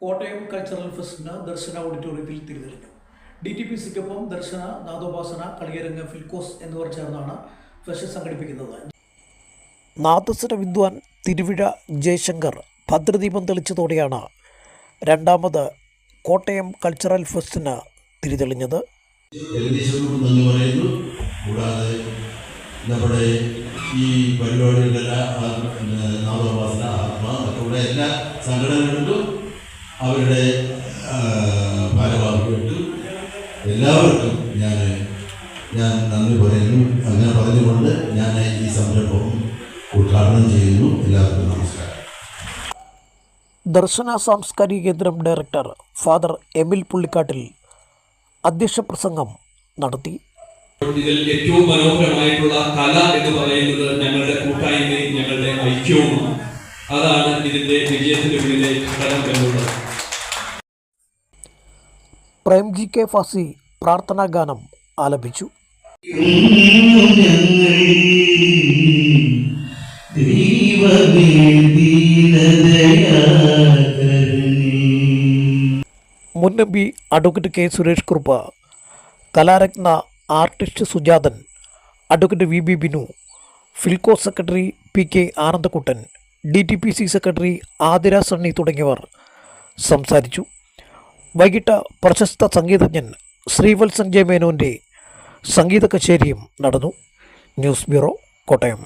Kottayam cultural ഫെസ്റ്റിന് ദർശന ഓഡിറ്റോറിയത്തിൽ തിരിതെളിഞ്ഞു. DTPCക്കൊപ്പം ദർശന, നാദോപാസന, കളിയരങ്ങ്, ഫിൽക്കോസ് എന്നിവർ ചേർന്നാണ് ഫെസ്റ്റ് സംഘടിപ്പിക്കുന്നത്. നാദസ്വര വിദ്വാൻ തിരുവിഴ ജയശങ്കർ ഭദ്രദീപം തെളിച്ചതോടെയാണ് രണ്ടാമത് കോട്ടയം കൾച്ചറൽ ഫെസ്റ്റിന് തിരിതെളിഞ്ഞത്. കൂടാതെ നമ്മുടെ ഈ പരിപാടികളെല്ലാം നാദോപാസന, ആത്മ മറ്റുള്ള എല്ലാ സംഘടനകൾക്കും അവരുടെ ഭാരവാഹികൾക്കും എല്ലാവർക്കും ഞാൻ നന്ദി പറയുന്നു. അങ്ങനെ പറഞ്ഞുകൊണ്ട് ഞാൻ ഈ സംരംഭം ഉദ്ഘാടനം ചെയ്യുന്നു. എല്ലാവർക്കും നമസ്കാരം. ദർശന സാംസ്കാരിക കേന്ദ്രം ഡയറക്ടർ ഫാദർ എമിൽ പുള്ളിക്കാട്ടിൽ അധ്യക്ഷ പ്രസംഗം നടത്തി. ഇതിൽ ഏറ്റവും മനോഹരമായിട്ടുള്ള കല എന്ന് പറയുന്നത് ഞങ്ങളുടെ കൂട്ടായ്മയും ഞങ്ങളുടെ ഐക്യവുമാണ്. അതാണ് ഇതിന്റെ വിജയത്തിന് പിന്നിലെ ഘടകം എന്നുള്ളത്. പ്രേംജി കെ ഫാസി പ്രാർത്ഥനാ ഗാനം ആലപിച്ചു. മുൻ MP advocate K Suresh Kurup, Kalaratna artist Sujathan, advocate VB Binu, Filco secretary PK Anandakuttan, DTPC secretary Athira Sunny തുടങ്ങിയവർ സംസാരിച്ചു. വൈകിട്ട് പ്രശസ്ത സംഗീതജ്ഞൻ ശ്രീവത്സൻ ജെ മേനോൻ്റെ സംഗീത കച്ചേരിയും നടന്നു. News bureau, Kottayam.